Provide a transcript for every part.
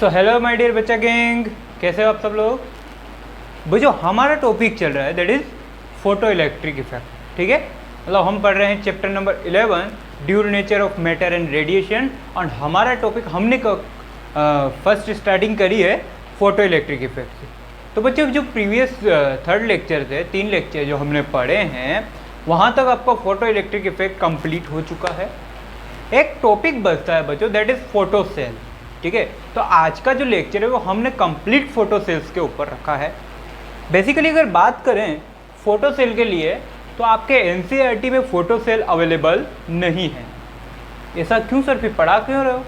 So hello my dear बच्चा gang, कैसे हो आप सब लोग। वो जो हमारा टॉपिक चल रहा है that is photo electric effect. ठीक है, मतलब हम पढ़ रहे हैं chapter number 11 dual nature of matter and radiation. और हमारा टॉपिक हमने फर्स्ट स्टार्टिंग करी है फोटो इलेक्ट्रिक इफेक्ट से। तो बच्चों जो प्रीवियस थर्ड लेक्चर थे, 3 लेक्चर जो हमने पढ़े हैं वहाँ तक आपका फोटो इलेक्ट्रिक इफेक्ट कंप्लीट हो चुका है। एक टॉपिक बचता है बच्चों दैट इज़ फोटो सेल। ठीक है, तो आज का जो लेक्चर है वो हमने कंप्लीट फोटो सेल्स के ऊपर रखा है। बेसिकली अगर बात करें फोटो सेल के लिए तो आपके एनसीईआरटी में फोटो सेल अवेलेबल नहीं है। ऐसा क्यों सर, फिर पढ़ा क्यों रहे हो?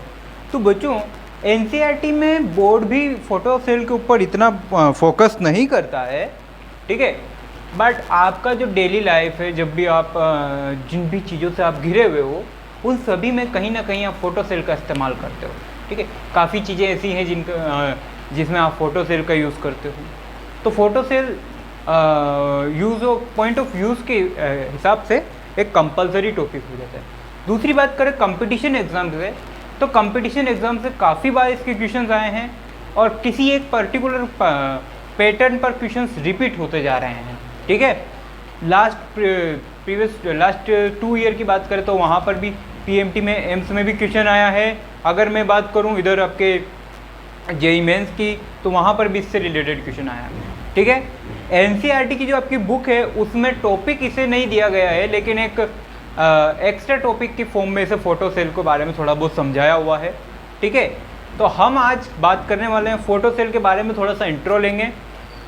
तो बच्चों एनसीईआरटी में बोर्ड भी फोटो सेल के ऊपर इतना फोकस नहीं करता है। ठीक है, बट आपका जो डेली लाइफ है, जब भी आप जिन भी चीज़ों से आप घिरे हुए हो उन सभी में कहीं ना कहीं आप फोटो सेल का इस्तेमाल करते हो। ठीक है, काफ़ी चीज़ें ऐसी हैं जिसमें आप फोटो सेल का यूज़ करते हो। तो photo cell use point of use के हिसाब से एक कंपलसरी टॉपिक हो जाता है। दूसरी बात करें कंपटीशन एग्ज़ाम से, तो कंपटीशन एग्ज़ाम से काफ़ी बार इसके क्वेश्चंस आए हैं और किसी एक पर्टिकुलर पैटर्न पर क्वेश्चंस रिपीट होते जा रहे हैं। ठीक है, लास्ट 2 ईयर की बात करें तो वहाँ पर भी पीएमटी में, एम्स में भी क्वेश्चन आया है। अगर मैं बात करूं इधर आपके जेईई मेंस की तो वहाँ पर भी इससे रिलेटेड क्वेश्चन आया है। ठीक है, एनसीईआरटी की जो आपकी बुक है उसमें टॉपिक इसे नहीं दिया गया है, लेकिन एक एक्स्ट्रा टॉपिक की फॉर्म में इसे फोटो सेल के बारे में थोड़ा बहुत समझाया हुआ है। ठीक है, तो हम आज बात करने वाले हैं फोटो सेल के बारे में, थोड़ा सा इंट्रो लेंगे।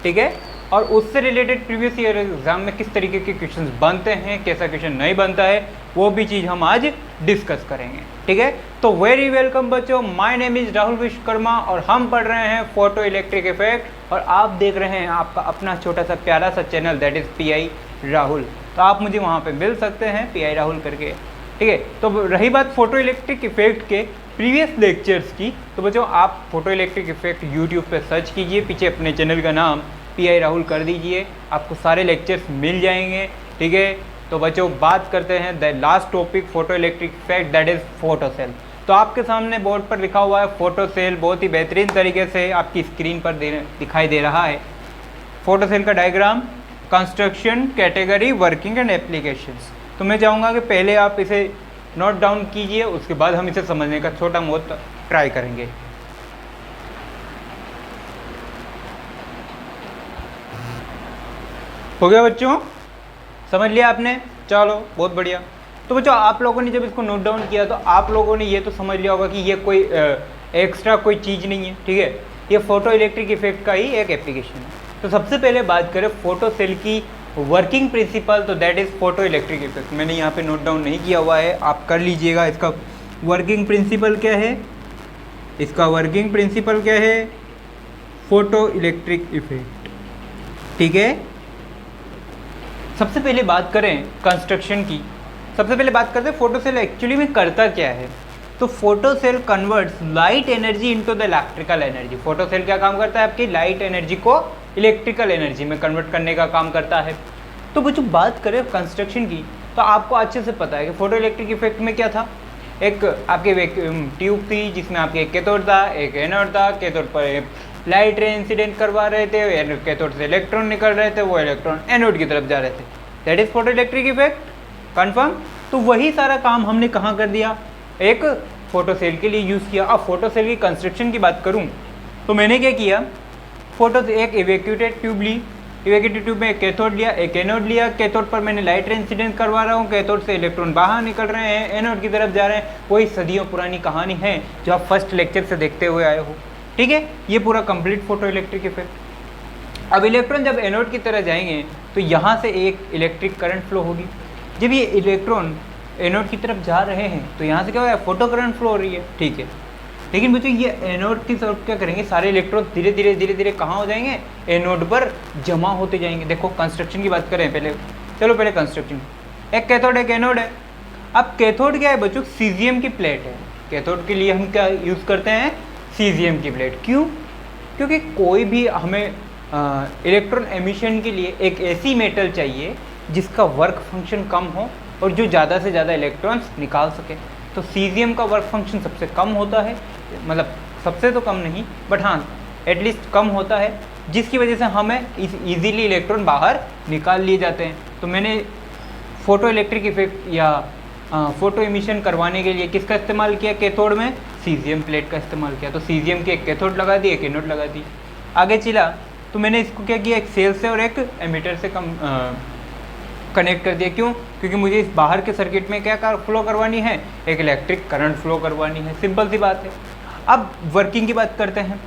ठीक है, और उससे रिलेटेड प्रीवियस ईयर एग्जाम में किस तरीके के क्वेश्चंस बनते हैं, कैसा क्वेश्चन नहीं बनता है, वो भी चीज़ हम आज डिस्कस करेंगे। ठीक है, तो वेरी वेलकम बच्चों, my name is Rahul Vishwakarma और हम पढ़ रहे हैं फोटो इलेक्ट्रिक इफेक्ट और आप देख रहे हैं आपका अपना छोटा सा प्यारा सा channel that is pi Rahul. तो आप मुझे वहाँ पे मिल सकते हैं पीआई राहुल करके। ठीक है, तो रही बात फोटो इलेक्ट्रिक इफेक्ट के प्रीवियस लेक्चर्स की, तो बच्चों आप फोटो इलेक्ट्रिक इफेक्ट यूट्यूब पर सर्च कीजिए, पीछे अपने चैनल का नाम पीआई राहुल कर दीजिए, आपको सारे लेक्चर्स मिल जाएंगे। ठीक है, तो बच्चों बात करते हैं the last topic photo electric effect that is photo cell. तो आपके सामने बोर्ड पर लिखा हुआ है फोटो सेल, बहुत ही बेहतरीन तरीके से आपकी स्क्रीन पर दिखाई दे रहा है। फोटो सेल का diagram, construction, category, working and applications. तो मैं चाहूँगा कि पहले आप इसे नोट डाउन कीजिए, उसके बाद हम इसे समझने का छोटा बहुत ट्राई करेंगे। हो गया बच्चों, समझ लिया आपने? चलो बहुत बढ़िया। तो बच्चों आप लोगों ने जब इसको नोट डाउन किया तो आप लोगों ने ये तो समझ लिया होगा कि ये कोई एक्स्ट्रा कोई चीज़ नहीं है। ठीक है, ये फोटो इलेक्ट्रिक इफेक्ट का ही एक एप्लीकेशन है। तो सबसे पहले बात करें फोटो सेल की वर्किंग प्रिंसिपल, तो that is photo electric effect. मैंने यहाँ पे नोट डाउन नहीं किया हुआ है, आप कर लीजिएगा। इसका वर्किंग प्रिंसिपल क्या है, इसका वर्किंग प्रिंसिपल क्या है, फोटो इलेक्ट्रिक इफेक्ट। ठीक है, सबसे पहले बात करें कंस्ट्रक्शन की, सबसे पहले बात करते हैं फोटो सेल एक्चुअली में करता क्या है। तो photo cell converts light energy into the electrical energy. Photo cell क्या काम करता है, आपकी लाइट एनर्जी को इलेक्ट्रिकल एनर्जी में कन्वर्ट करने का काम करता है। तो बच्चों बात करें कंस्ट्रक्शन की, तो आपको अच्छे से पता है कि फोटो इलेक्ट्रिक इफेक्ट में क्या था, एक आपके ट्यूब थी जिसमें आपके एक कैथोड था, एक एनोड था। कैथोड पर लाइट रे इंसिडेंट करवा रहे थे, कैथोड से इलेक्ट्रॉन निकल रहे थे, वो इलेक्ट्रॉन एनोड की तरफ जा रहे थे। That is photo electric effect, confirm. तो वही सारा काम हमने कहाँ कर दिया, एक फोटो सेल के लिए यूज़ किया। अब फोटो सेल की कंस्ट्रक्शन की बात करूँ तो मैंने क्या किया, फोटो से एक इवैक्यूएटेड ट्यूब ली, इवैक्यूएटेड ट्यूब में एक कैथोड लिया, एक एनोड लिया। कैथोड पर मैंने लाइट रे इंसिडेंट करवा रहा हूँ, कैथोड से इलेक्ट्रॉन बाहर निकल रहे हैं, एनोड की तरफ जा रहे हैं। वही सदियों पुरानी कहानी है जो आप फर्स्ट लेक्चर से देखते हुए आए हो। ठीक है, ये पूरा कंप्लीट फोटो इलेक्ट्रिक इफेक्ट। अब इलेक्ट्रॉन जब एनोड की तरह जाएंगे तो यहाँ से एक इलेक्ट्रिक करंट फ्लो होगी। जब ये इलेक्ट्रॉन एनोड की तरफ जा रहे हैं तो यहाँ से क्या होगा, फोटो करंट फ्लो हो रही है। ठीक है, लेकिन बच्चों ये एनोड की तरफ क्या करेंगे, सारे इलेक्ट्रॉन धीरे धीरे कहाँ हो जाएंगे, एनोड पर जमा होते जाएंगे। देखो कंस्ट्रक्शन की बात करें पहले, चलो पहले कंस्ट्रक्शन। एक कैथोड एक एनोड है। अब कैथोड क्या है बच्चों, सीजियम की प्लेट है। कैथोड के लिए हम क्या यूज़ करते हैं, सीजियम की प्लेट। क्यों, क्योंकि कोई भी हमें इलेक्ट्रॉन एमिशन के लिए एक ऐसी मेटल चाहिए जिसका वर्क फंक्शन कम हो और जो ज़्यादा से ज़्यादा इलेक्ट्रॉन्स निकाल सके। तो सीजियम का वर्क फंक्शन सबसे कम होता है, मतलब सबसे तो कम नहीं, बट हाँ एटलीस्ट कम होता है, जिसकी वजह से हमें इजीली इलेक्ट्रॉन बाहर निकाल लिए जाते हैं। तो मैंने फोटो इलेक्ट्रिक इफेक्ट या फोटो इमिशन करवाने के लिए किसका इस्तेमाल किया, कैथोड में सीजियम प्लेट का इस्तेमाल किया। तो सीजियम की एक कैथोड लगा दी, एक एनोड लगा दी। आगे चला तो मैंने इसको क्या किया, एक सेल से और एक एमीटर से कनेक्ट कर दिया। क्यों? क्योंकि मुझे इस बाहर के सर्किट में क्या फ्लो करवानी है, एक इलेक्ट्रिक करंट फ्लो करवानी है। सिंपल सी बात है। अब वर्किंग की बात करते हैं,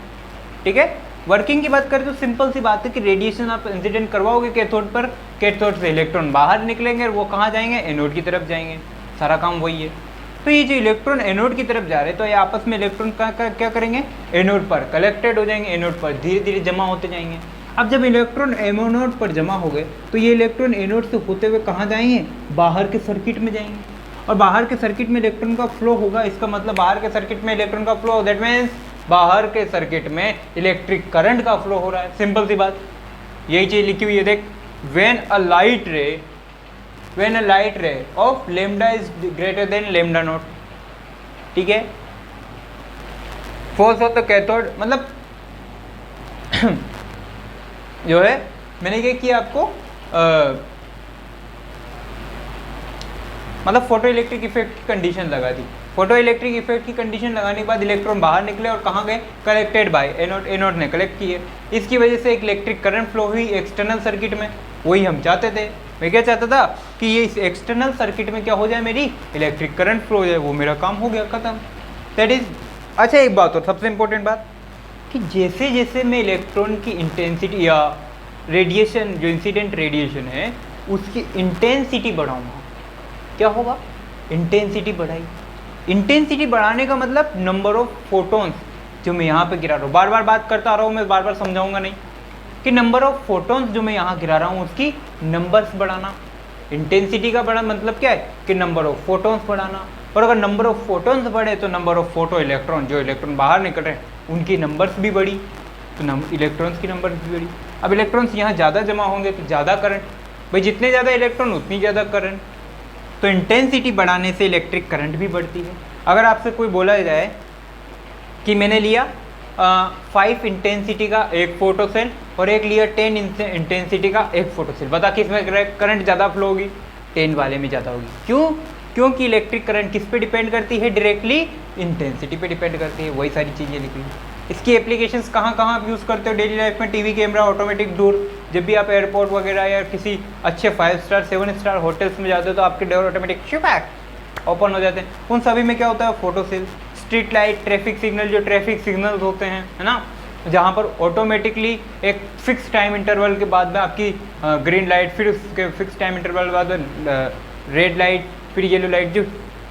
ठीक है। वर्किंग की बात करें तो सिंपल सी बात है कि रेडिएशन आप इंसिडेंट करवाओगे कैथोड पर, कैथोड से इलेक्ट्रॉन बाहर निकलेंगे और वो कहाँ जाएंगे, एनोड की तरफ जाएंगे। सारा काम वही है। तो ये जो इलेक्ट्रॉन एनोड की तरफ जा रहे हैं तो ये आपस में इलेक्ट्रॉन क्या करेंगे, एनोड पर कलेक्टेड हो जाएंगे, एनोड पर धीरे धीरे जमा होते जाएंगे। अब जब इलेक्ट्रॉन एनोड पर जमा हो गए तो ये इलेक्ट्रॉन एनोड से होते हुए कहाँ जाएंगे, बाहर के सर्किट में जाएंगे। और बाहर के सर्किट में इलेक्ट्रॉन का फ्लो होगा, इसका मतलब बाहर के सर्किट में इलेक्ट्रॉन का फ्लो, दैट मीन्स बाहर के सर्किट में इलेक्ट्रिक करंट का फ्लो हो रहा है। सिंपल सी बात, यही चीज लिखी हुई है देख, when a light ray of lambda is greater than lambda naught, ठीक है, फोर्स ऑफ द कैथोड, मतलब जो है मैंने क्या किया आपको मतलब फोटो इलेक्ट्रिक इफेक्ट की कंडीशन लगा दी। फोटो इलेक्ट्रिक इफेक्ट की कंडीशन लगाने के बाद इलेक्ट्रॉन बाहर निकले और कहाँ गए, कलेक्टेड बाय एनोड, एनोड ने कलेक्ट किए। इसकी वजह से एक इलेक्ट्रिक करंट फ्लो हुई एक्सटर्नल सर्किट में, वही हम चाहते थे। मैं क्या चाहता था कि ये इस एक्सटर्नल सर्किट में क्या हो जाए, मेरी इलेक्ट्रिक करंट फ्लो हो जाए, वो मेरा काम हो गया, खत्म, दैट इज। अच्छा एक बात और सबसे इंपॉर्टेंट बात कि जैसे जैसे मैं इलेक्ट्रॉन की इंटेंसिटी या रेडिएशन, जो इंसिडेंट रेडिएशन है उसकी इंटेंसिटी बढ़ाऊंगा, क्या होगा, इंटेंसिटी बढ़ाई। इंटेंसिटी बढ़ाने का मतलब नंबर ऑफ फोटॉन्स जो मैं यहाँ पे गिरा रहा हूँ, बार बार बात करता आ रहा हूँ मैं, बार बार समझाऊंगा नहीं, कि नंबर ऑफ फोटॉन्स जो मैं यहाँ गिरा रहा हूँ उसकी नंबर्स बढ़ाना। इंटेंसिटी का बड़ा मतलब क्या है कि नंबर ऑफ फोटॉन्स बढ़ाना। और अगर नंबर ऑफ फोटॉन्स बढ़े तो नंबर ऑफ फोटो इलेक्ट्रॉन, जो इलेक्ट्रॉन बाहर निकल रहे हैं उनकी नंबर्स भी बढ़ी, तो इलेक्ट्रॉन्स की नंबर्स भी बढ़ी। अब इलेक्ट्रॉन्स यहाँ ज़्यादा जमा होंगे तो ज़्यादा करंट, भाई जितने ज़्यादा इलेक्ट्रॉन उतनी ज़्यादा करंट, तो इंटेंसिटी बढ़ाने से इलेक्ट्रिक करंट भी बढ़ती है। अगर आपसे कोई बोला जाए कि मैंने लिया 5 इंटेंसिटी का एक फोटो सेल और एक लिया 10 इंटेंसिटी का एक फोटो सेल, बता किस में करंट ज़्यादा फ्लो होगी, 10 वाले में ज़्यादा होगी। क्यों? क्योंकि इलेक्ट्रिक करंट किस पे डिपेंड करती है, डायरेक्टली इंटेंसिटी पे डिपेंड करती है। वही सारी चीज़ें लिखी हैं। इसकी एप्लीकेशंस कहाँ कहाँ आप यूज़ करते हो डेली लाइफ में, टीवी कैमरा, ऑटोमेटिक डोर, जब भी आप एयरपोर्ट वगैरह या किसी अच्छे 5 स्टार 7 स्टार होटल्स में जाते हो तो आपके डोर ऑटोमेटिक शिपैक ओपन हो जाते हैं। उन सभी में क्या होता है, photo cell. Street light, traffic signal, जो ट्रैफिक सिग्नल्स होते हैं, है ना, जहाँ पर ऑटोमेटिकली एक फिक्स टाइम इंटरवल के बाद में आपकी ग्रीन लाइट, फिर उसके फिक्स टाइम इंटरवल के बाद में रेड लाइट, फिर येलो लाइट, जो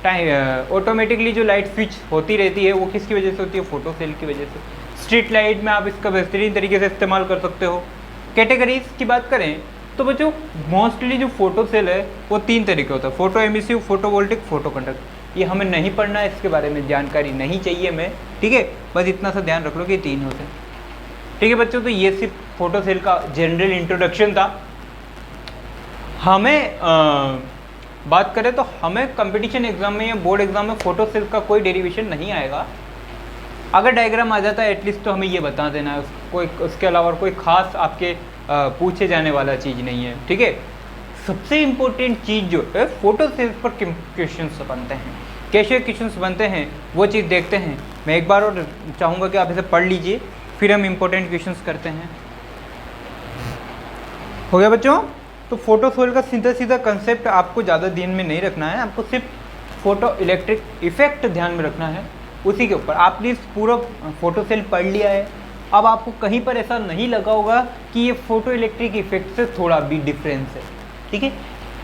टाइम ऑटोमेटिकली जो लाइट स्विच होती रहती है वो किसकी वजह से होती है, फोटो सेल की वजह से। स्ट्रीट लाइट में आप इसका बेहतरीन तरीके से इस्तेमाल कर सकते हो। कैटेगरीज की बात करें तो बच्चों मोस्टली जो फोटो सेल है वो 3 तरीके होता है, photo emissive, photo voltaic, photo conduct. ये हमें नहीं पढ़ना है, इसके बारे में जानकारी नहीं चाहिए मैं, ठीक है, बस इतना सा ध्यान रख लो कि 3 होते हैं, ठीक है बच्चों। तो ये सिर्फ फोटो सेल का जनरल इंट्रोडक्शन था। हमें बात करें तो हमें कंपटीशन एग्जाम में या बोर्ड एग्जाम में फोटो सेल का कोई डेरिवेशन नहीं आएगा। अगर डायग्राम आ जाता है एटलीस्ट तो हमें ये बता देना है, कोई उसके अलावा कोई खास आपके पूछे जाने वाला चीज़ नहीं है, ठीक है। सबसे इम्पोर्टेंट चीज़ जो है फोटो सेल्स पर क्वेश्चंस बनते हैं, कैसे क्वेश्चंस बनते हैं वो चीज़ देखते हैं। मैं एक बार और चाहूँगा कि आप इसे पढ़ लीजिए, फिर हम इम्पोर्टेंट क्वेश्चंस करते हैं। हो गया बच्चों? तो फोटो सेल का सीधा सीधा कंसेप्ट आपको ज़्यादा ध्यान में नहीं रखना है, आपको सिर्फ फोटो इलेक्ट्रिक इफेक्ट ध्यान में रखना है, उसी के ऊपर। आपने पूरा फोटो सेल पढ़ लिया है, अब आपको कहीं पर ऐसा नहीं लगा होगा कि ये फोटो इलेक्ट्रिक इफेक्ट से थोड़ा भी डिफरेंस है, ठीक है।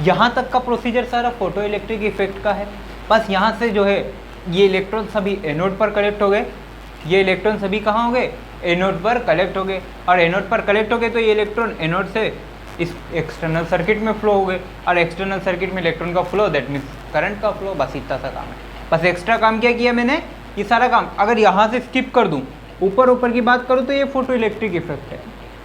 यहाँ तक का प्रोसीजर सारा फोटो इलेक्ट्रिक इफेक्ट का है। बस यहाँ से जो है ये इलेक्ट्रॉन सभी एनोड पर कलेक्ट हो गए, ये इलेक्ट्रॉन सभी कहाँ हो गए, एनोड पर कलेक्ट हो गए, और एनोड पर कलेक्ट हो गए तो ये इलेक्ट्रॉन एनोड से इस एक्सटर्नल सर्किट में फ्लो हो गए, और एक्सटर्नल सर्किट में इलेक्ट्रॉन का फ्लो, दैट मीन्स करंट का फ्लो। बस इतना सा काम है, बस एक्स्ट्रा काम क्या किया मैंने, ये सारा काम। अगर यहाँ से स्किप कर दूँ, ऊपर की बात करूँ तो ये फोटो इलेक्ट्रिक इफेक्ट है,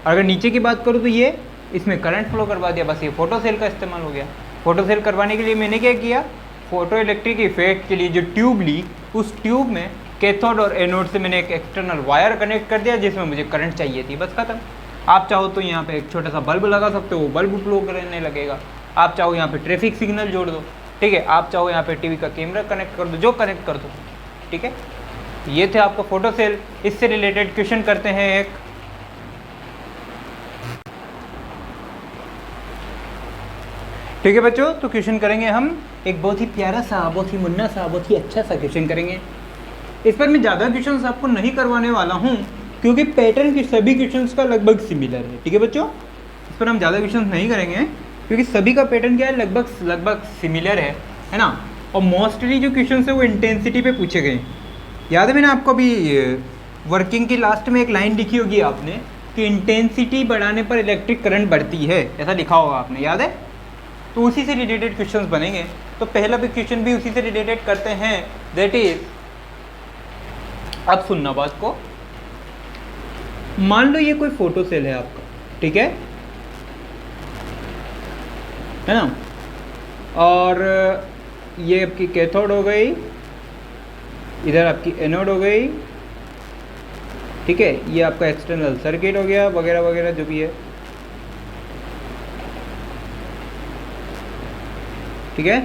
अगर नीचे की बात करूँ तो ये इसमें करंट फ्लो करवा दिया, बस ये फोटो सेल का इस्तेमाल हो गया। फोटो सेल करवाने के लिए मैंने क्या किया, फोटो इलेक्ट्रिक इफेक्ट के लिए जो ट्यूब ली, उस ट्यूब में कैथोड और एनोड से मैंने एक एक्सटर्नल वायर कनेक्ट कर दिया जिसमें मुझे करंट चाहिए थी, बस खत्म। आप चाहो तो यहाँ पे एक छोटा सा बल्ब लगा सकते हो, वो बल्ब फ्लो करने लगेगा। आप चाहो यहाँ पे ट्रैफिक सिग्नल जोड़ दो, ठीक है। आप चाहो यहाँ पे टीवी का कैमरा कनेक्ट कर दो, जो कनेक्ट कर दो, ठीक है। ये थे आपका फोटो सेल। इससे रिलेटेड क्वेश्चन करते हैं एक। ठीक है बच्चों, तो क्वेश्चन करेंगे हम एक बहुत ही प्यारा सा, बहुत ही मुन्ना सा, बहुत ही अच्छा सा क्वेश्चन करेंगे। इस पर मैं ज़्यादा क्वेश्चंस आपको नहीं करवाने वाला हूँ क्योंकि पैटर्न के सभी क्वेश्चंस का लगभग सिमिलर है, ठीक है बच्चों। इस पर हम ज़्यादा क्वेश्चंस नहीं करेंगे क्योंकि सभी का पैटर्न क्या है, लगभग सिमिलर है ना। और मोस्टली जो क्वेश्चन है वो इंटेंसिटी पे पूछे गए। याद है मैंने आपको अभी वर्किंग की लास्ट में एक लाइन लिखी होगी आपने कि इंटेंसिटी बढ़ाने पर इलेक्ट्रिक करंट बढ़ती है, ऐसा लिखा होगा आपने, याद है। तो उसी से रिलेटेड क्वेश्चंस बनेंगे। तो पहला भी क्वेश्चन भी उसी से रिलेटेड करते हैं, दैट इज, अब सुनना बात को। मान लो ये कोई फोटो सेल है आपका, ठीक है ना। और ये आपकी कैथोड हो गई, इधर आपकी एनोड हो गई, ठीक है। ये आपका एक्सटर्नल सर्किट हो गया, वगैरह वगैरह जो भी है, ठीक है,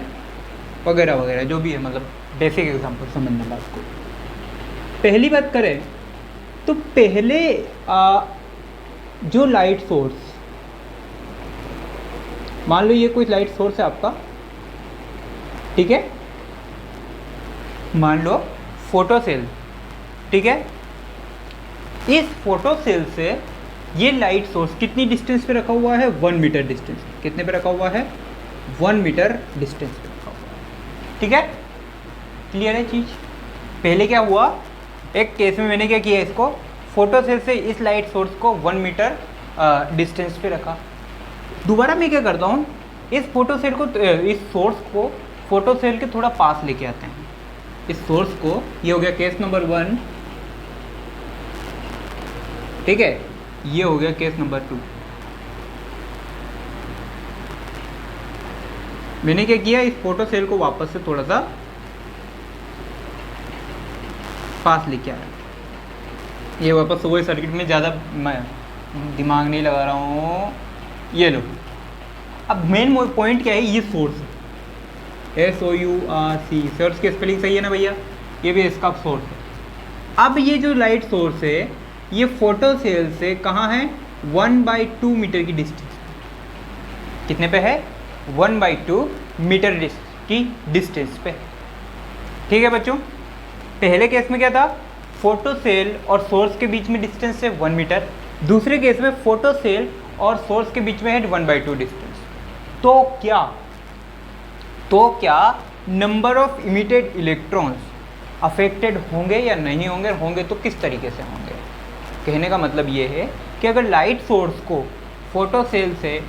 वगैरह वगैरह जो भी है, मतलब बेसिक एग्जांपल समझना बात को। पहली बात करें तो पहले जो लाइट सोर्स, मान लो ये कोई लाइट सोर्स है आपका, ठीक है, मान लो फोटो सेल, ठीक है। इस फोटो सेल से ये लाइट सोर्स कितनी डिस्टेंस पे रखा हुआ है, 1 मीटर डिस्टेंस। कितने पे रखा हुआ है, 1 मीटर डिस्टेंस पे रखा हुआ है, ठीक है। क्लियर है चीज। पहले क्या हुआ, एक केस में मैंने क्या किया, इसको फोटो सेल से इस लाइट सोर्स को 1 मीटर डिस्टेंस पे रखा। दोबारा मैं क्या करता हूँ, इस फोटो सेल को, इस सोर्स को फोटो सेल के थोड़ा पास लेके आते हैं। इस सोर्स को, ये हो गया केस नंबर 1, ठीक है, ये हो गया केस नंबर 2। मैंने क्या किया, इस फोटो सेल को वापस से थोड़ा सा पास लेके आया। ये वापस वही सर्किट में, ज़्यादा मैं दिमाग नहीं लगा रहा हूँ। ये लो, अब मेन पॉइंट क्या है, ये सोर्स है, SOURC, सोर्स की स्पेलिंग सही है ना भैया, ये भी इसका सोर्स है। अब ये जो लाइट सोर्स है ये फोटो सेल से कहाँ है, 1/2 मीटर की डिस्टेंस। कितने पे है, 1/2 मीटर की डिस्टेंस पे, ठीक है बच्चों। पहले केस में क्या था, फोटो सेल और सोर्स के बीच में डिस्टेंस है 1 मीटर। दूसरे केस में फोटो सेल और सोर्स के बीच में है 1/2 डिस्टेंस। तो क्या number of emitted electrons affected होंगे या नहीं होंगे, होंगे तो किस तरीके से होंगे। कहने का मतलब ये है कि अगर लाइट सोर्स को फोटो सेल से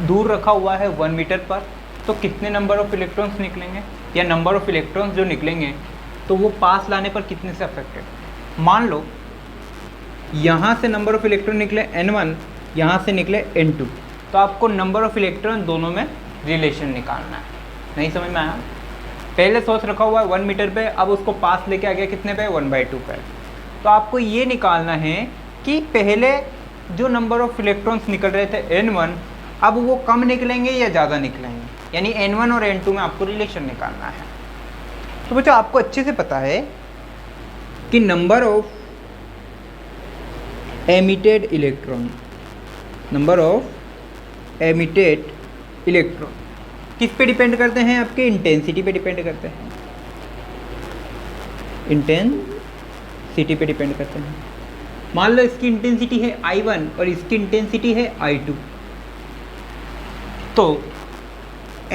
दूर रखा हुआ है 1 मीटर पर, तो कितने नंबर ऑफ इलेक्ट्रॉन्स निकलेंगे, या नंबर ऑफ इलेक्ट्रॉन्स जो निकलेंगे तो वो पास लाने पर कितने से अफेक्टेड। मान लो यहाँ से नंबर ऑफ इलेक्ट्रॉन निकले N1, यहाँ से निकले N2, तो आपको नंबर ऑफ इलेक्ट्रॉन दोनों में रिलेशन निकालना है। नहीं समझ में आया। पहले सोर्स रखा हुआ है 1 मीटर पे, अब उसको पास लेके आ गया कितने पे, 1/2 पे। तो आपको ये निकालना है कि पहले जो नंबर ऑफ इलेक्ट्रॉन्स निकल रहे थे N1, अब वो कम निकलेंगे या ज़्यादा निकलेंगे, यानी N1 और N2 में आपको रिलेशन निकालना है। तो बच्चों आपको अच्छे से पता है कि number of emitted electron, number of emitted electron किस पे डिपेंड करते हैं, आपके इंटेंसिटी पे डिपेंड करते हैं। इंटेंसिटी पे डिपेंड करते हैं। मान लो इसकी इंटेंसिटी है I1 और इसकी इंटेंसिटी है I2, तो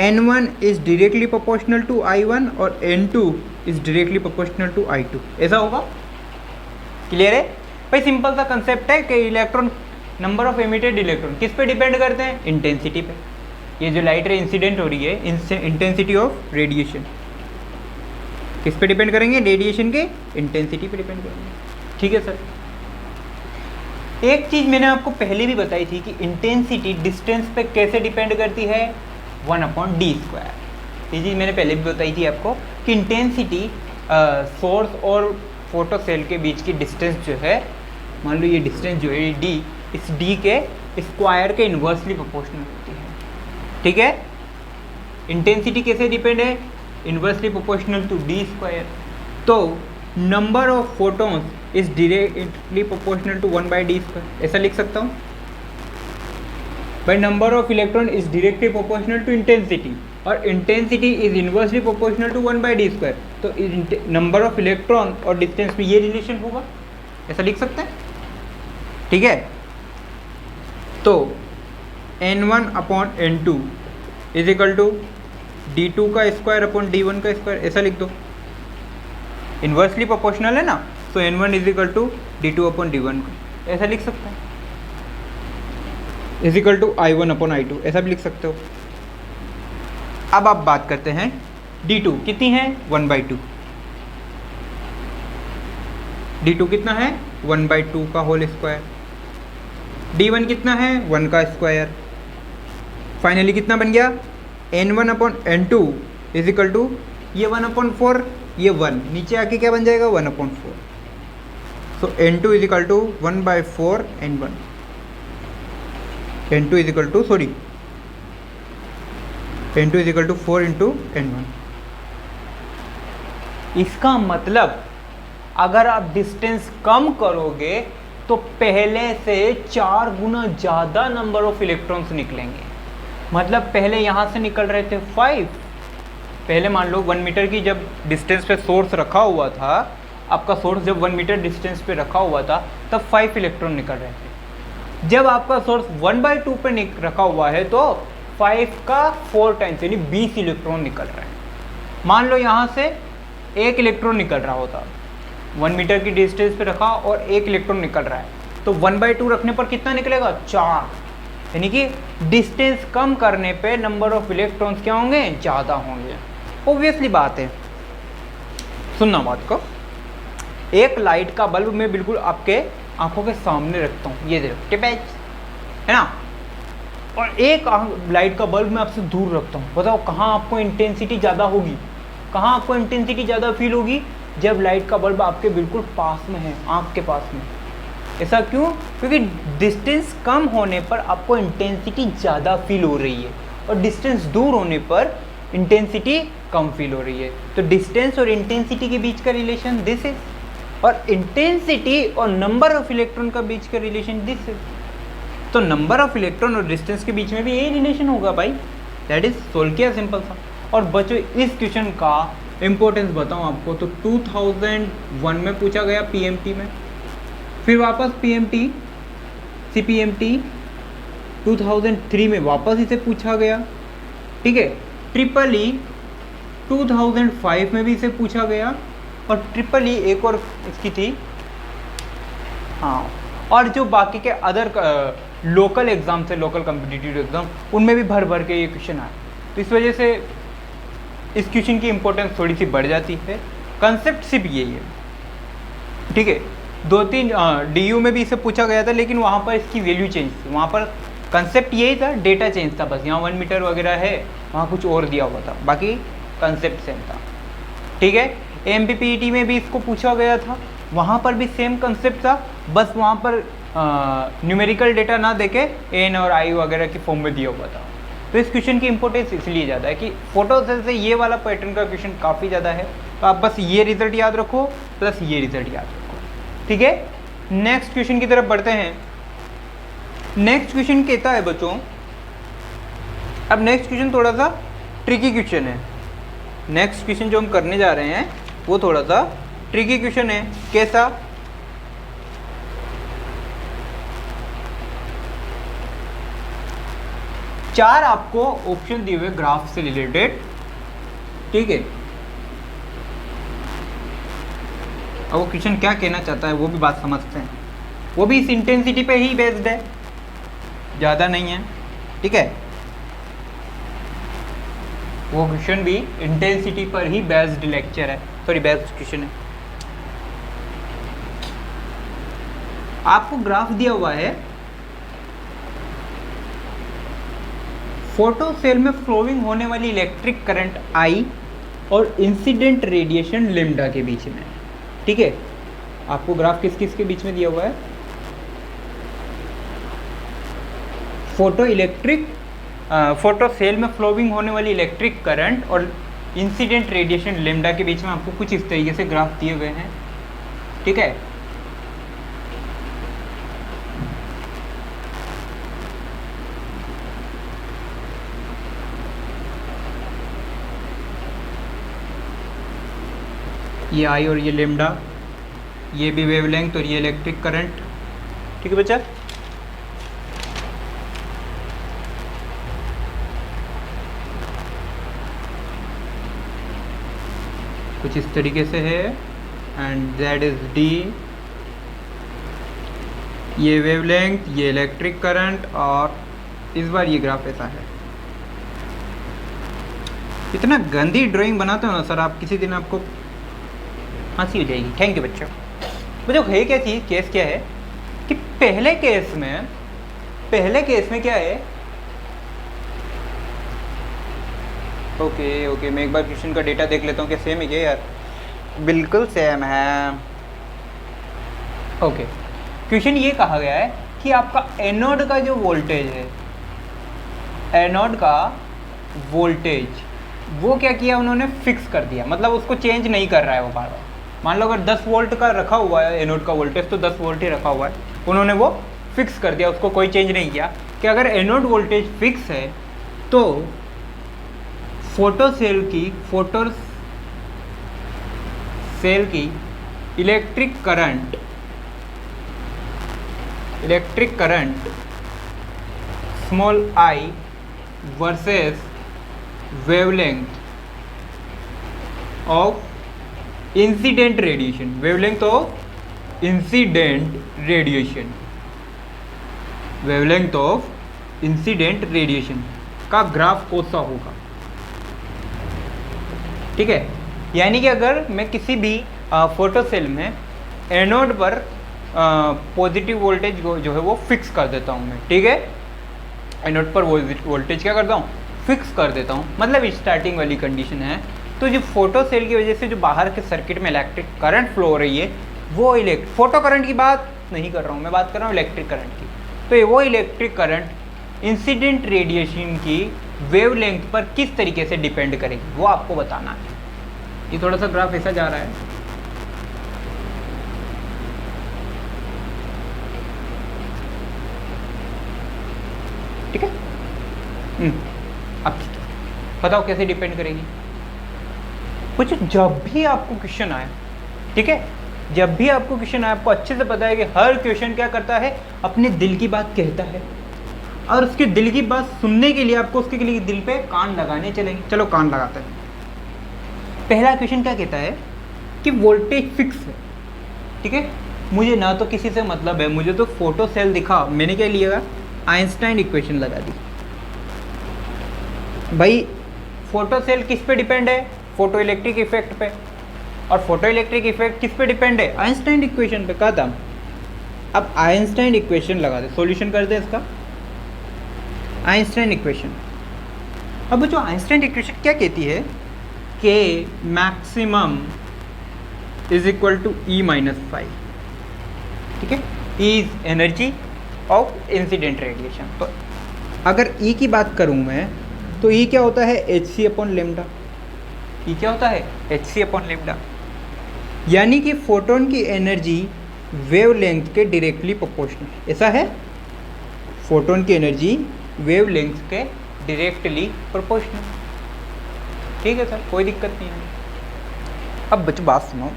N1 is directly proportional to I1 और N2 is directly proportional to I2, ऐसा होगा। क्लियर है भाई। सिंपल सा कंसेप्ट है कि electron, number of emitted electron किस पे डिपेंड करते हैं, इंटेंसिटी पे। ये जो लाइट रे इंसिडेंट हो रही है, इंटेंसिटी ऑफ रेडिएशन किस पे डिपेंड करेंगे, रेडिएशन के इंटेंसिटी पे डिपेंड करेंगे, ठीक है सर। एक चीज़ मैंने आपको पहले भी बताई थी कि इंटेंसिटी डिस्टेंस पे कैसे डिपेंड करती है, 1/d²। ये चीज़ मैंने पहले भी बताई थी आपको कि इंटेंसिटी सोर्स और फोटो सेल के बीच की डिस्टेंस जो है, मान लो ये डिस्टेंस जो है d, इस d के स्क्वायर के इन्वर्सली प्रोपोर्शनल होती है। ठीक है, इंटेंसिटी कैसे डिपेंड है, inversely proportional to d square. तो number of photons is directly proportional to 1/d square, ऐसा लिख सकता हूँ भाई। Number of electron is directly proportional to intensity और intensity is inversely proportional to 1/d square. तो नंबर ऑफ इलेक्ट्रॉन और distance में ये रिलेशन होगा, ऐसा लिख सकते हैं। ठीक है, तो n1 upon n2 is equal to d2 का स्क्वायर अपॉन d1 का स्क्वायर, ऐसा लिख दो। इन्वर्सली प्रोपोर्शनल है ना, तो n1 is equal to d2 upon d1 का, ऐसा लिख सकते हैं। Is equal to i1 upon i2, ऐसा भी लिख सकते हो। अब आप बात करते हैं d2 कितनी है, 1/2। d2 कितना है, 1/2 का होल स्क्वायर। d1 कितना है, 1 का स्क्वायर। फाइनली कितना बन गया, n1 upon n2 is equal to ये 1/4, ये 1 नीचे आके क्या बन जाएगा, 1/4। So n2 is equal to 1/4 n1। n2 is equal to n2 is equal to 4 into n1। इसका मतलब अगर आप डिस्टेंस कम करोगे तो पहले से 4 गुना ज़्यादा नंबर ऑफ इलेक्ट्रॉन्स निकलेंगे। मतलब पहले यहाँ से निकल रहे थे 5, पहले मान लो 1 मीटर की जब डिस्टेंस पे सोर्स रखा हुआ था, आपका सोर्स जब 1 मीटर डिस्टेंस पे रखा हुआ था तब 5 इलेक्ट्रॉन निकल रहे थे। जब आपका सोर्स 1/2 पे रखा हुआ है तो 5 का 4 टाइम्स यानी 20 इलेक्ट्रॉन निकल रहे हैं। मान लो यहाँ से 1 इलेक्ट्रॉन निकल रहा होता, 1 मीटर की डिस्टेंस पे रखा और 1 इलेक्ट्रॉन निकल रहा है, तो 1/2 रखने पर कितना निकलेगा, 4। यानी कि डिस्टेंस कम करने पे नंबर ऑफ इलेक्ट्रॉन्स क्या होंगे, ज़्यादा होंगे। ऑब्वियसली बात है। सुनना बात को, एक लाइट का बल्ब मैं बिल्कुल आपके आंखों के सामने रखता हूँ, ये देखो टिपैच है ना, और एक लाइट का बल्ब मैं आपसे दूर रखता हूँ। बताओ कहाँ आपको इंटेंसिटी ज़्यादा होगी, कहाँ आपको इंटेंसिटी ज़्यादा फील होगी, जब लाइट का बल्ब आपके बिल्कुल पास में है, आँख के पास में। ऐसा क्यों, क्योंकि डिस्टेंस कम होने पर आपको इंटेंसिटी ज़्यादा फील हो रही है और डिस्टेंस दूर होने पर इंटेंसिटी कम फील हो रही है। तो डिस्टेंस और इंटेंसिटी के बीच का रिलेशन दिस इज, और इंटेंसिटी और नंबर ऑफ इलेक्ट्रॉन का बीच का रिलेशन दिस इज। तो नंबर ऑफ इलेक्ट्रॉन और डिस्टेंस के बीच में भी यही रिलेशन होगा भाई। दैट इज सोल्व किया, सिंपल सा। और बच्चों इस क्वेश्चन का इम्पोर्टेंस बताऊं आपको तो 2001 में पूछा गया पीएमटी में, फिर वापस पीएमटी सीपीएमटी 2003 में वापस इसे पूछा गया। ठीक है, ट्रिपल ई 2005 में भी इसे पूछा गया, और ट्रिपल ई एक और इसकी थी हाँ, और जो बाकी के अदर लोकल एग्जाम से, लोकल कम्पिटिटिव एग्जाम, उनमें भी भर भर के ये क्वेश्चन आए। तो इस वजह से इस क्वेश्चन की इंपॉर्टेंस थोड़ी सी बढ़ जाती है। कंसेप्ट सिर्फ यही है। ठीक है, 2-3 DU में भी इसे पूछा गया था, लेकिन वहाँ पर इसकी वैल्यू चेंज थी। वहाँ पर कंसेप्ट यही था, डेटा चेंज था बस। यहाँ 1 मीटर वगैरह है, वहाँ कुछ और दिया हुआ था, बाकी कंसेप्ट सेम था। ठीक है, MPPET में भी इसको पूछा गया था, वहाँ पर भी सेम कंसेप्ट था, बस वहाँ पर न्यूमेरिकल डेटा ना देके N और I वगैरह की फॉर्म में दिया हुआ था। तो इस क्वेश्चन की इंपॉर्टेंस इसलिए ज़्यादा है कि फोटो सेल से ये वाला पैटर्न का क्वेश्चन काफ़ी ज़्यादा है। तो आप बस ये रिजल्ट याद रखो प्लस ये रिजल्ट याद रखो। ठीक है, नेक्स्ट क्वेश्चन की तरफ बढ़ते हैं। नेक्स्ट क्वेश्चन कहता है बच्चों, अब नेक्स्ट क्वेश्चन थोड़ा सा ट्रिकी क्वेश्चन है। नेक्स्ट क्वेश्चन जो हम करने जा रहे हैं वो थोड़ा सा ट्रिकी क्वेश्चन है। कैसा, चार आपको ऑप्शन दिए हुए ग्राफ से रिलेटेड। ठीक है, अब वो क्वेश्चन क्या कहना चाहता है वो भी बात समझते हैं। वो भी इस इंटेंसिटी पे ही बेस्ड है, ज़्यादा नहीं है। ठीक है, वो क्वेश्चन भी इंटेंसिटी पर ही बेस्ड लेक्चर है, सॉरी बेस्ड क्वेश्चन है। आपको ग्राफ दिया हुआ है, फोटो सेल में फ्लोइंग होने वाली इलेक्ट्रिक करंट I और इंसिडेंट रेडिएशन लेम्डा के बीच में। ठीक है, आपको ग्राफ किस किस के बीच में दिया हुआ है? फोटो सेल में फ्लोइंग होने वाली इलेक्ट्रिक करंट और इंसिडेंट रेडिएशन लेम्डा के बीच में आपको कुछ इस तरीके से ग्राफ दिए हुए हैं। ठीक है, ये आई और ये लेम्डा, ये भी वेवलेंथ और ये इलेक्ट्रिक करंट। ठीक है बच्चा, कुछ इस तरीके से है एंड दैट इज डी, ये वेवलेंथ, ये इलेक्ट्रिक करंट और इस बार ये ग्राफ ऐसा है। इतना गंदी ड्राइंग बनाते हो ना सर आप, किसी दिन आपको हंसी हो जाएगी। थैंक यू बच्चों। मुझे है क्या चीज़, केस क्या है कि पहले केस में क्या है, ओके मैं एक बार क्वेश्चन का डेटा देख लेता हूँ कि सेम है क्या यार। बिल्कुल सेम है। ओके, क्वेश्चन ये कहा गया है कि आपका एनोड का जो वोल्टेज है, एनोड का वोल्टेज वो क्या किया उन्होंने, फिक्स कर दिया। मतलब उसको चेंज नहीं कर रहा है वो बार बार। मान लो अगर 10 वोल्ट का रखा हुआ है एनोड का वोल्टेज, तो 10 वोल्ट ही रखा हुआ है, उन्होंने वो फिक्स कर दिया, उसको कोई चेंज नहीं किया। कि अगर एनोड वोल्टेज फिक्स है तो फोटो सेल की electric current small I versus wavelength of incident radiation, wavelength of incident radiation का ग्राफ कौन-सा होगा। ठीक है, यानी कि अगर मैं किसी भी फोटो सेल में एनोड पर पॉजिटिव वोल्टेज जो है वो फिक्स कर देता हूँ मैं। ठीक है, एनोड पर वोल्टेज क्या करता हूँ, फिक्स कर देता हूँ। मतलब स्टार्टिंग वाली कंडीशन है। तो जो फोटो सेल की वजह से जो बाहर के सर्किट में इलेक्ट्रिक करंट फ्लो हो रही है, वो फोटो करंट की बात नहीं कर रहा हूँ मैं, बात कर रहा हूँ इलेक्ट्रिक करंट की। तो ये वो इलेक्ट्रिक करंट इंसिडेंट रेडिएशन की वेवलेंथ पर किस तरीके से डिपेंड करेगी, वो आपको बताना है। ये थोड़ा सा ग्राफ ऐसा जा रहा है। ठीक है, अब बताओ कैसे डिपेंड करेगी। कुछ जब भी आपको क्वेश्चन आए, ठीक है, जब भी आपको क्वेश्चन आए, आपको अच्छे से पता है कि हर क्वेश्चन क्या करता है, अपने दिल की बात कहता है। और उसके दिल की बात सुनने के लिए आपको उसके लिए दिल पे कान लगाने चलेंगे। चलो कान लगाते हैं। पहला क्वेश्चन क्या कहता है कि वोल्टेज फिक्स है। ठीक है, मुझे ना तो किसी से मतलब है, मुझे तो फोटो सेल दिखा, मैंने क्या लिया, आइंस्टाइन इक्वेशन लगा दी। भाई फोटो सेल किस पे डिपेंड है, फोटो इलेक्ट्रिक इफेक्ट पे। और फोटो इलेक्ट्रिक इफेक्ट किस पे डिपेंड है, आइंस्टाइन इक्वेशन पे। कहा था अब आइंस्टाइन इक्वेशन लगा दे, सॉल्यूशन कर दे इसका, आइंस्टाइन इक्वेशन। अब जो आइंस्टाइन इक्वेशन क्या कहती है कि maximum is equal to E-5। ठीक है, E is energy of incident radiation. तो अगर E की बात करूं मैं, तो E क्या होता है, hc/λ। E क्या होता है, hc/λ। यानी कि फोटोन की एनर्जी वेवलेंथ के डायरेक्टली प्रोपोर्शनल। ऐसा है, फोटोन की एनर्जी वेवलेंथ के डायरेक्टली प्रोपोर्शनल। ठीक है सर, कोई दिक्कत नहीं है। अब बच्चों बात सुनो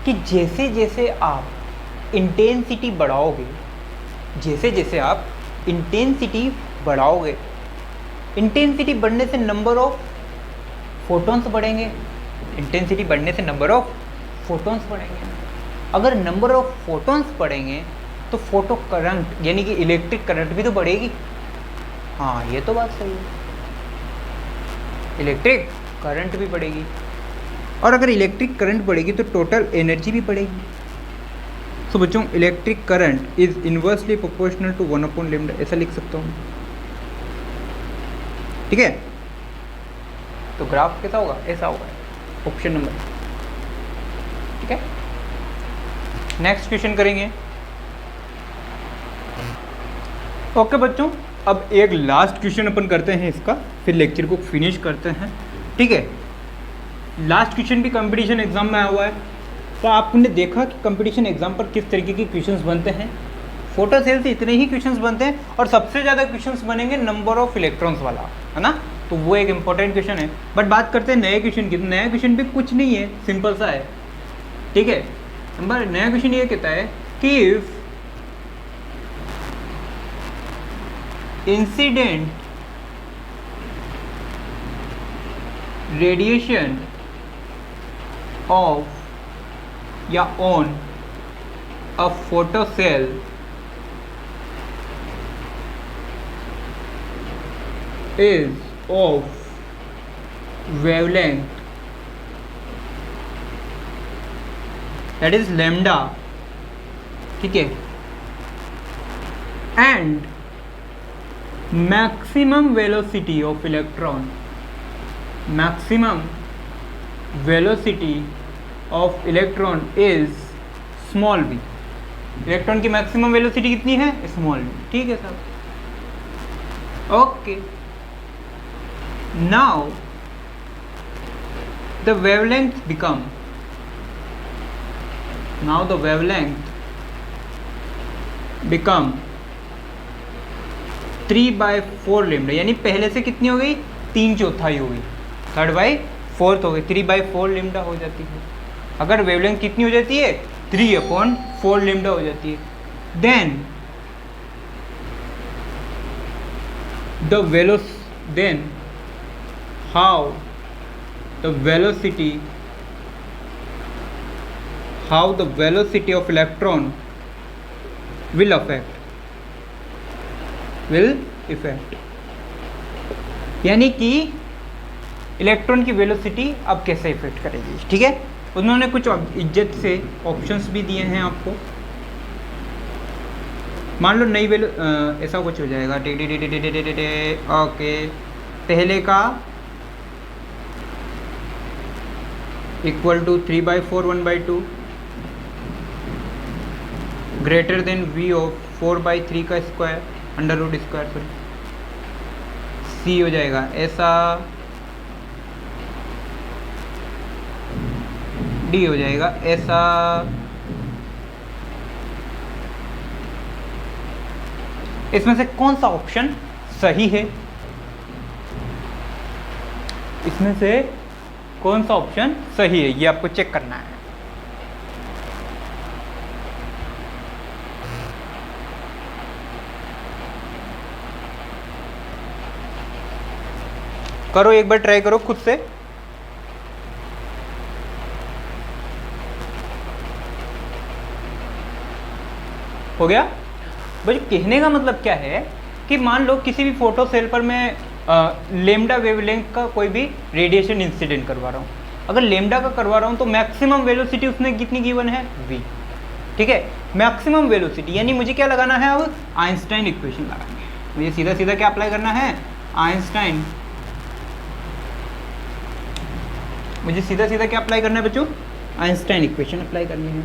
कि जैसे जैसे आप इंटेंसिटी बढ़ाओगे, जैसे जैसे आप इंटेंसिटी बढ़ाओगे, इंटेंसिटी बढ़ने से नंबर ऑफ फोटॉन्स बढ़ेंगे, इंटेंसिटी बढ़ने से नंबर ऑफ फोटॉन्स बढ़ेंगे। अगर नंबर ऑफ फोटॉन्स बढ़ेंगे तो फोटो करंट यानी कि इलेक्ट्रिक करंट भी तो बढ़ेगी। हाँ, ये तो बात सही है, इलेक्ट्रिक करंट भी बढ़ेगी। और अगर इलेक्ट्रिक करंट बढ़ेगी तो टोटल एनर्जी भी बढ़ेगी। तो बच्चों electric current is inversely proportional to 1/λ, ऐसा लिख सकता हूँ। ठीक है, तो ग्राफ कैसा होगा, ऐसा होगा। ऑप्शन नंबर, ठीक है। नेक्स्ट क्वेश्चन करेंगे। ओके बच्चों, अब एक लास्ट क्वेश्चन अपन करते हैं इसका, फिर लेक्चर को फिनिश करते हैं, ठीक है। लास्ट क्वेश्चन भी कंपटीशन एग्जाम में आया हुआ है, तो आपने देखा कि कंपटीशन एग्जाम पर किस तरीके के क्वेश्चंस बनते हैं। फोटो सेल से इतने ही क्वेश्चंस बनते हैं और सबसे ज़्यादा क्वेश्चंस बनेंगे नंबर ऑफ इलेक्ट्रॉन्स वाला, है ना। तो वो एक इंपॉर्टेंट क्वेश्चन है। बट बात करते हैं नए क्वेश्चन की, तो नया क्वेश्चन भी कुछ नहीं है, सिंपल सा है, ठीक है। नया क्वेश्चन ये कहता है कि इफ इंसिडेंट रेडिएशन ऑफ या on a photo cell is of wavelength that is lambda, ठीक है, and maximum velocity of electron, maximum velocity of electron is small v, electron की मैक्सिमम वेलोसिटी कितनी है, स्मॉल v, ठीक है sir, okay. Now the wavelength become, now the wavelength become 3/4 lambda, यानी पहले से कितनी हो गई, 3/4 हो गई, 3/4 हो गई, 3/4 लैम्डा हो जाती है। अगर वेवलेंथ कितनी हो जाती है, 3/4 लैम्डा हो जाती है, then the how the velocity of electron will affect, यानी कि इलेक्ट्रॉन की वेलोसिटी अब कैसे इफेक्ट करेगी, ठीक है। उन्होंने कुछ इज्जत से ऑप्शंस भी दिए हैं आपको। मान लो नई वेलो ऐसा कुछ हो जाएगा, ओके, पहले का equal to 3/4 1/2 greater than v of 4/3 का square under root square, sorry c हो जाएगा ऐसा, d हो जाएगा ऐसा, इसमें से कौन सा ऑप्शन सही है, इसमें से कौन सा ऑप्शन सही है, ये आपको चेक करना है। करो एक बार, ट्राई करो खुद से। हो गया भाई। कहने का मतलब क्या है कि मान लो किसी भी फोटो सेल पर मैं लेमडा वेवलेंथ का कोई भी रेडिएशन इंसिडेंट करवा रहा हूँ। अगर लेमडा का करवा रहा हूँ तो मैक्सिमम वेलोसिटी उसने कितनी गिवन है, v, ठीक है। मैक्सिमम वेलोसिटी यानी मुझे क्या लगाना है, अब आइंस्टाइन इक्वेशन लगाना है। मुझे सीधा सीधा क्या अप्लाई करना है, आइंस्टाइन, मुझे सीधा सीधा क्या अप्लाई करना है बच्चों, आइंस्टाइन इक्वेशन अप्लाई करनी है।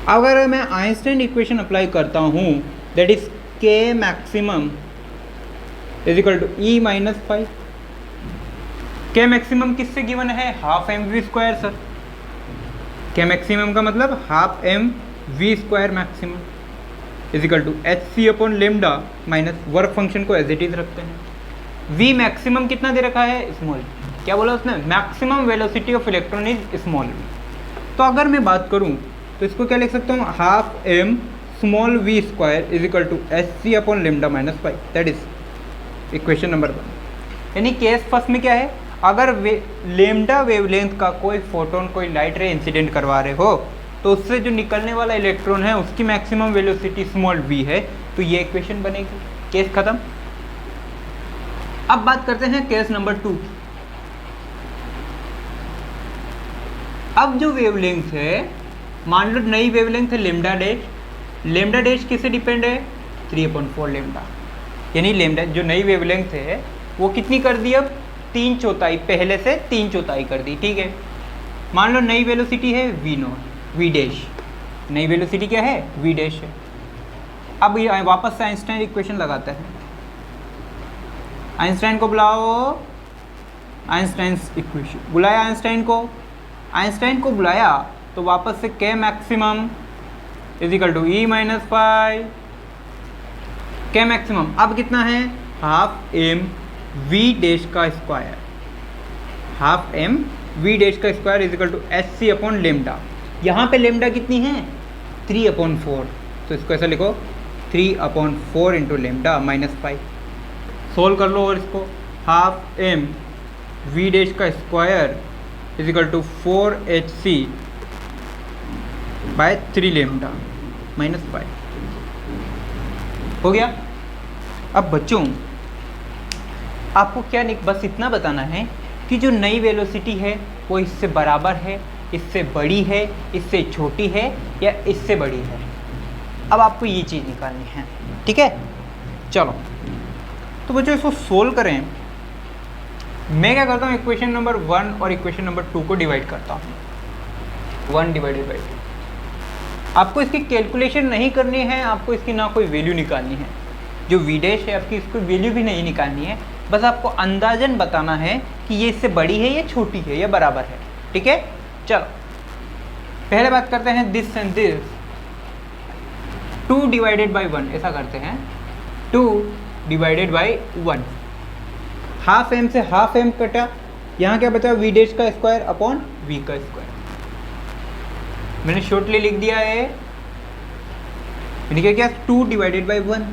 अगर मैं आइंस्टाइन इक्वेशन अप्लाई करता हूँ, that is K maximum is equal to E minus 5। K maximum किससे गिवन है, half M V square sir. K maximum का मतलब half M V square maximum is equal to H C upon lambda minus work function को as it is रखते हैं। We maximum कितना दे रखा है, स्मॉल, क्या बोला उसने, maximum velocity of electron is small V. तो अगर मैं बात करूँ तो इसको क्या लिख सकता हूँ, half M small V square is equal to H C upon lambda minus 5, that is equation number 1। यानी केस फर्स्ट में क्या है, अगर लेमडा वेवलेंथ का कोई फोटोन कोई लाइट रे इंसिडेंट करवा रहे हो तो उससे जो निकलने वाला इलेक्ट्रॉन है उसकी मैक्सिमम वेलोसिटी स्मॉल वी है, तो ये इक्वेशन बनेगी, केस खत्म। अब बात करते हैं केस नंबर 2। अब जो वेवलेंथ है, मान लो नई वेवलेंथ है लेमडा डैश। लेमडा डैश किससे डिपेंड है, 3/4 लेमडा। यानी लेमडा जो नई वेवलेंथ है वो कितनी कर दी अब 3/4, पहले से 3/4 कर दी, ठीक है। मान लो नई वेलोसिटी है v0 v डैश, नई वेलोसिटी क्या है v डैश है। अब ये वापस से आइंस्टाइन इक्वेशन लगाते हैं, आइंस्टाइन को बुलाओ, आइंस्टाइन इक्वेशन बुलाया, आइंस्टाइन को बुलाया तो वापस से k maximum is equal to e minus five, k maximum अब कितना है हाफ m v डैश का square, half m v dash का square is equal to h upon lambda. यहाँ पे लेमडा कितनी है 3/4, तो इसको ऐसा लिखो 3/4 इंटू लेमडा माइनस 5। सोल्व कर लो और इसको, हाफ m v डैश का square is equal to 4hc by 3 lambda minus 5 हो गया। अब बच्चों आपको क्या बस इतना बताना है कि जो नई वेलोसिटी है वो इससे बराबर है, इससे बड़ी है, इससे छोटी है या इससे बड़ी है। अब आपको ये चीज़ निकालनी है, ठीक है। चलो तो बच्चों इसको सोल्व करें। मैं क्या करता हूँ, इक्वेशन नंबर 1 और इक्वेशन नंबर 2 को डिवाइड करता हूँ, 1 डिवाइडेड बाई 2। आपको इसकी कैलकुलेशन नहीं करनी है, आपको इसकी ना कोई वैल्यू निकालनी है, जो v डैश है आपकी इसको वैल्यू भी नहीं निकालनी है, बस आपको अंदाजन बताना है कि ये इससे बड़ी है या छोटी है या बराबर है, ठीक है। चलो पहले बात करते हैं this and this, 2 divided by 1 ऐसा करते हैं, 2 डिवाइडेड बाई 1, हाफ m से हाफ m कटा, यहाँ क्या बचा v डैश का स्क्वायर अपॉन v का स्क्वायर। मैंने शॉर्टली लिख दिया है, मैंने क्या 2 divided by 1,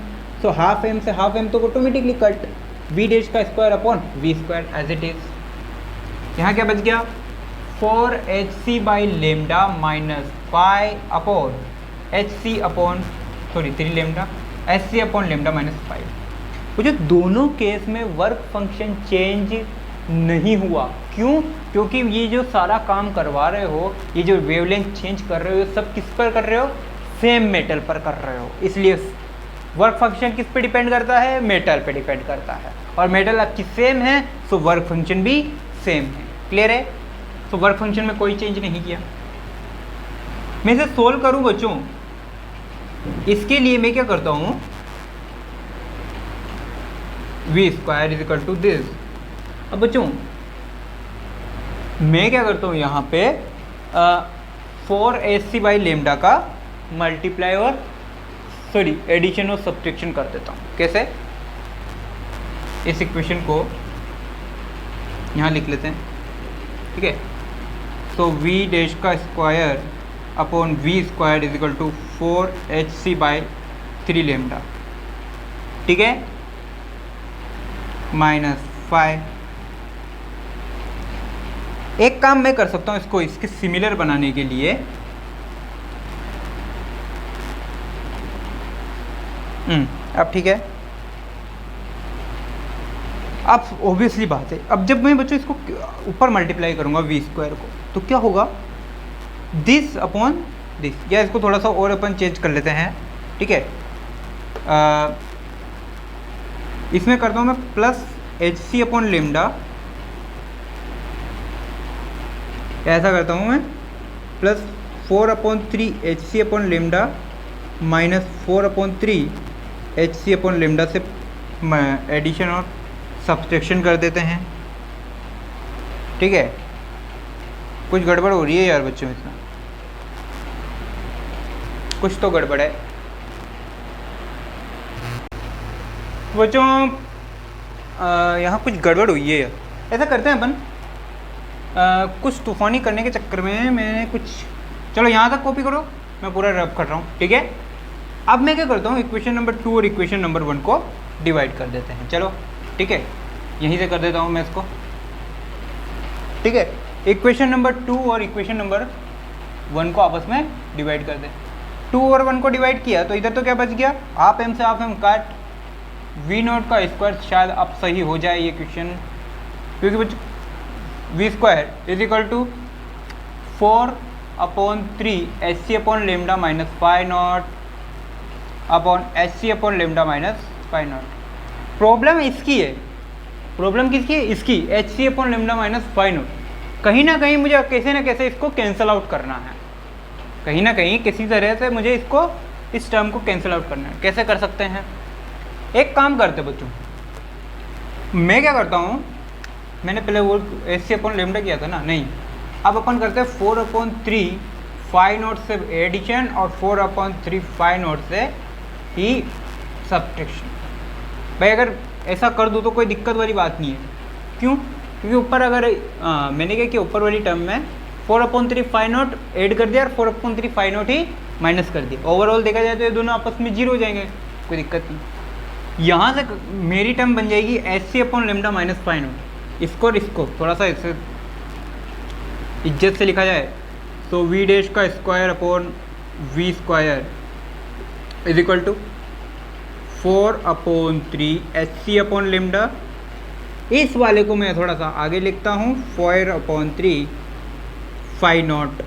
so half m से हाफ m तो ऑटोमेटिकली कट, v डैश का square upon v square as it is. यहाँ क्या बच गया 4hc by lambda minus 5 upon hc upon 3 lambda hc upon lambda minus 5। वो जो दोनों केस में वर्क फंक्शन चेंज नहीं हुआ, क्यों? क्योंकि ये जो सारा काम करवा रहे हो, ये जो वेवलेंथ चेंज कर रहे हो, सब किस पर कर रहे हो, सेम मेटल पर कर रहे हो, इसलिए वर्क फंक्शन किस पे डिपेंड करता है, मेटल पे डिपेंड करता है, और मेटल आपकी सेम है तो वर्क फंक्शन भी सेम है। क्लियर है? तो वर्क फंक्शन में कोई चेंज नहीं किया। मैं इसे सोल्व करूं बच्चों, इसके लिए मैं क्या करता हूं, v square is equal to this. अब बच्चों मैं क्या करता हूँ यहाँ पे 4hc बाई लेमडा का मल्टीप्लाई और एडिशन और सब्ट्रैक्शन कर देता हूँ। कैसे? इस इक्वेशन को यहाँ लिख लेते हैं, ठीक है। सो v डैश का square upon v square is equal to 4hc by 3 lambda, ठीक है, माइनस 5। एक काम मैं कर सकता हूँ इसको इसके सिमिलर बनाने के लिए, अब ठीक है। अब ऑब्वियसली बात है, अब जब मैं बच्चों इसको ऊपर मल्टीप्लाई करूँगा v स्क्वायर को, तो क्या होगा, दिस अपॉन दिस, या इसको थोड़ा सा और अपन चेंज कर लेते हैं, ठीक है। इसमें करता हूँ मैं प्लस hc अपॉन लेमडा, ऐसा करता हूँ मैं plus 4/3 hc upon lambda minus 4/3 hc upon lambda से एडिशन और सब्ट्रैक्शन कर देते हैं, ठीक है। कुछ गड़बड़ हो रही है यार बच्चों, इसमें कुछ तो गड़बड़ है बच्चों, यहाँ कुछ गड़बड़ हुई है यार। ऐसा करते हैं अपन, कुछ तूफ़ानी करने के चक्कर में मैंने कुछ, चलो यहाँ तक कॉपी करो, मैं पूरा रब कर रहा हूँ, ठीक है। अब मैं क्या करता हूँ, इक्वेशन नंबर 2 और इक्वेशन नंबर 1 को डिवाइड कर देते हैं, चलो ठीक है, यहीं से कर देता हूँ मैं इसको, ठीक है। इक्वेशन नंबर 2 और इक्वेशन नंबर 1 को आपस में डिवाइड कर दें। 2 और 1 को डिवाइड किया तो इधर तो क्या बच गया, हाफ m से हाफ m काट, v0 का स्क्वायर शायद अब सही हो जाए ये क्वेश्चन, क्योंकि बच्चों v square is equal to 4/3 hc upon lambda minus 5/0 upon hc upon lambda minus 5/0। Problem इसकी है, प्रॉब्लम किसकी है? इसकी, H C upon lambda minus phi nought. कहीं ना कहीं मुझे कैसे ना कैसे इसको कैंसिल आउट करना है, कहीं ना कहीं किसी तरह से मुझे इसको, इस टर्म को कैंसिल आउट करना है। कैसे कर सकते हैं? एक काम करते बच्चों, मैं क्या करता हूँ, मैंने पहले वो एच सी अपॉन लेमडा किया था ना, नहीं, अब अपन करते हैं 4/3 फाई नॉट से एडिशन और 4/3 फाई नॉट से ही सब्ट्रैक्शन। भाई अगर ऐसा कर दूँ तो कोई दिक्कत वाली बात नहीं है। क्यों? क्योंकि ऊपर अगर मैंने क्या किया, ऊपर वाली टर्म में 4/3 फाई नॉट ऐड कर दिया और 4/3 फाई नॉट ही माइनस कर दिया। ओवरऑल देखा जाए तो ये दोनों आपस में जीरो हो जाएंगे, कोई दिक्कत नहीं। यहाँ से मेरी टर्म बन जाएगी H C upon lambda minus phi nought. इसको और इसको थोड़ा सा इससे इज्जत से लिखा जाए तो वी डैश का square upon V square is equal to 4/3 H C upon lambda. इस वाले को मैं थोड़ा सा आगे लिखता हूँ 4/3 फाई नॉट।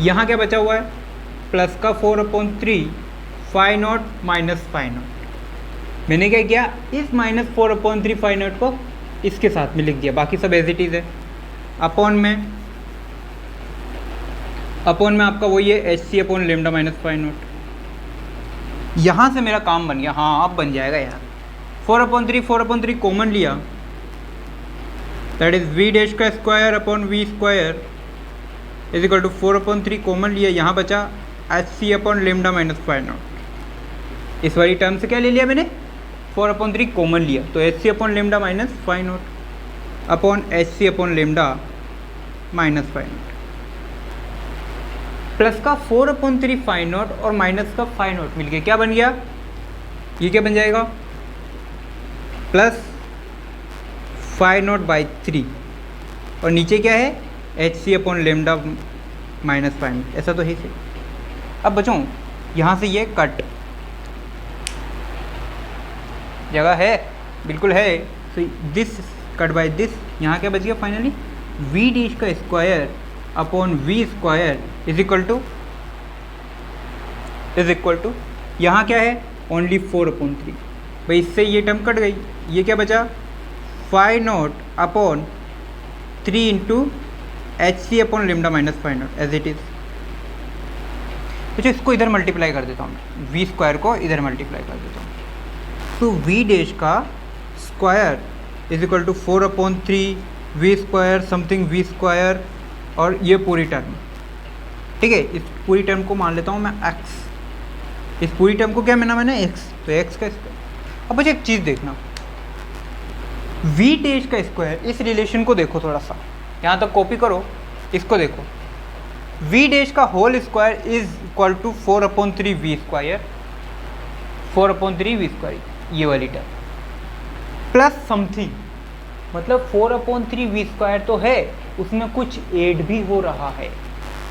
यहाँ क्या बचा हुआ है? प्लस का 4/3 phi nought minus phi nought. मैंने क्या किया, इस माइनस 4/3 फाई नॉट को इसके साथ में लिख दिया, बाकी सब एज इट इज़ है। अपॉन में आपका वही है H C upon lambda minus phi nought. यहाँ से मेरा काम बन गया, हाँ अब बन जाएगा यार। 4/3 कॉमन लिया, दैट इज वी डैश का square upon V square is equal to 4/3 common लिया, यहाँ बचा H C upon lambda minus phi nought. इस वाली टर्म से क्या ले लिया मैंने? 4/3 कॉमन लिया, तो H C upon lambda minus phi nought upon H C upon lambda minus phi nought. Plus का 4/3 फाई नॉट और माइनस का फाई नॉट मिलके क्या बन गया? ये क्या बन जाएगा? प्लस फाई नॉट बाई 3 और नीचे क्या है? H C upon lambda minus phi nought. ऐसा तो है सही। अब बच्चों यहाँ से ये कट जगह है, बिल्कुल है, तो दिस कट बाय दिस, यहाँ क्या बच गया फाइनली? वी डैश का square upon V square is equal to यहाँ क्या है? ओनली 4/3। भाई इससे ये टर्म कट गई, ये क्या बचा? Phi nought upon 3 into H C upon lambda minus phi nought as it is. तो इसको इधर मल्टीप्लाई कर देता हूँ, वी स्क्वायर को इधर मल्टीप्लाई कर देता हूँ, तो वी डैश का square is equal to 4/3 V square something V square और ये पूरी टर्म, ठीक है। इस पूरी टर्म को मान लेता हूँ मैं x, इस पूरी टर्म को क्या माना मैंने? x, तो x का स्क्वायर। अब मुझे एक चीज़ देखना, v डैश का स्क्वायर, इस रिलेशन को देखो थोड़ा सा, यहाँ तक कॉपी करो, इसको देखो, v डैश का whole square is equal to 4/3 V square, 4/3 V square, ये वाली टर्म प्लस समथिंग, मतलब 4/3 वी स्क्वायर तो है, उसमें कुछ ऐड भी हो रहा है,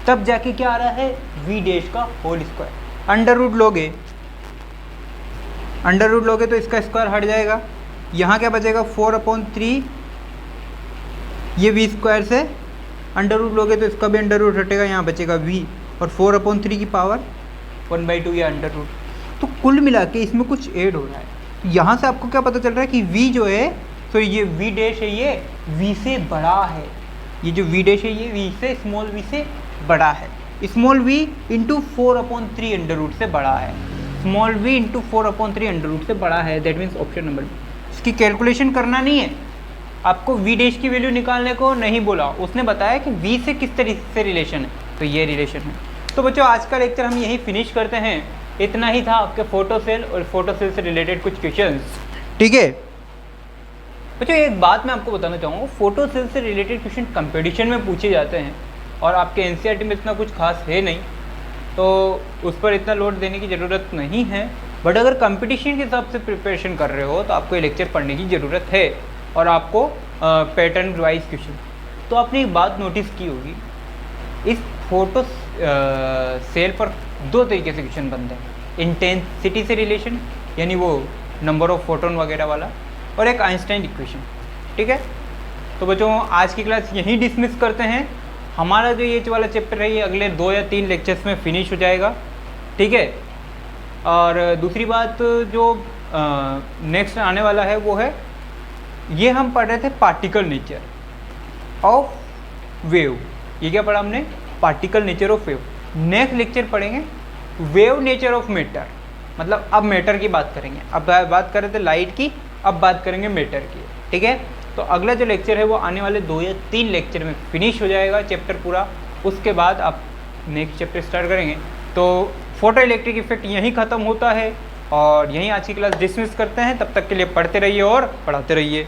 तब जाके क्या आ रहा है? वी डैश का होल स्क्वायर। अंडर रूट लोगे तो इसका स्क्वायर हट जाएगा, यहाँ क्या बचेगा? 4/3, ये वी स्क्वायर से अंडर रूट लोगे तो इसका भी अंडर रूट हटेगा, यहाँ बचेगा वी, और 4/3 की पावर 1/2 या अंडर रूट। तो कुल मिला के इसमें कुछ ऐड हो रहा है। यहाँ से आपको क्या पता चल रहा है कि v जो है, तो ये v डैश है, ये v से बड़ा है, ये जो v डैश है ये v से, स्मॉल v से बड़ा है, small v into 4/3 under root से बड़ा है, small v into 4/3 under root से बड़ा है। That means option number B. इसकी कैलकुलेशन करना नहीं है आपको, v डैश की वैल्यू निकालने को नहीं बोला, उसने बताया कि v से किस तरीके से रिलेशन है, तो ये रिलेशन है। तो बच्चों आज का लेक्चर हम यहीं फिनिश करते हैं। इतना ही था आपके फोटो सेल और फोटो सेल से रिलेटेड कुछ क्वेश्चंस, ठीक है बच्चों। एक बात मैं आपको बताना चाहूँगा, फोटो सेल से रिलेटेड क्वेश्चन कंपटीशन में पूछे जाते हैं और आपके एनसीईआरटी में इतना कुछ खास है नहीं, तो उस पर इतना लोड देने की ज़रूरत नहीं है। बट अगर कंपटीशन के हिसाब से प्रिपरेशन कर रहे हो तो आपको ये लेक्चर पढ़ने की ज़रूरत है, और आपको पैटर्न वाइज क्वेश्चन। तो आपने एक बात नोटिस की होगी, इस फोटो सेल पर दो तरीके से क्वेश्चन बनते हैं, इंटेंसिटी से रिलेशन यानी वो नंबर ऑफ फोटोन वगैरह वाला, और एक आइंस्टाइन इक्वेशन, ठीक है। तो बच्चों आज की क्लास यहीं डिसमिस करते हैं। हमारा जो ये वाला चैप्टर है ये अगले 2 या 3 लेक्चर्स में फिनिश हो जाएगा, ठीक है। और दूसरी बात जो नेक्स्ट आने वाला है वो है ये हम पढ़ रहे थे पार्टिकल नेचर ऑफ वेव। ये क्या पढ़ा हमने? Particle nature of wave. Next lecture पढ़ेंगे वेव नेचर ऑफ मैटर, मतलब अब मैटर की बात करेंगे। अब बात कर रहे थे लाइट की, अब बात करेंगे मैटर की, ठीक है। तो अगला जो लेक्चर है वो आने वाले 2 या 3 लेक्चर में फिनिश हो जाएगा चैप्टर पूरा। उसके बाद आप नेक्स्ट चैप्टर स्टार्ट करेंगे। तो फोटो इलेक्ट्रिक इफेक्ट यहीं ख़त्म होता है और यहीं आज की क्लास डिसमिस करते हैं। तब तक के लिए पढ़ते रहिए और पढ़ाते रहिए।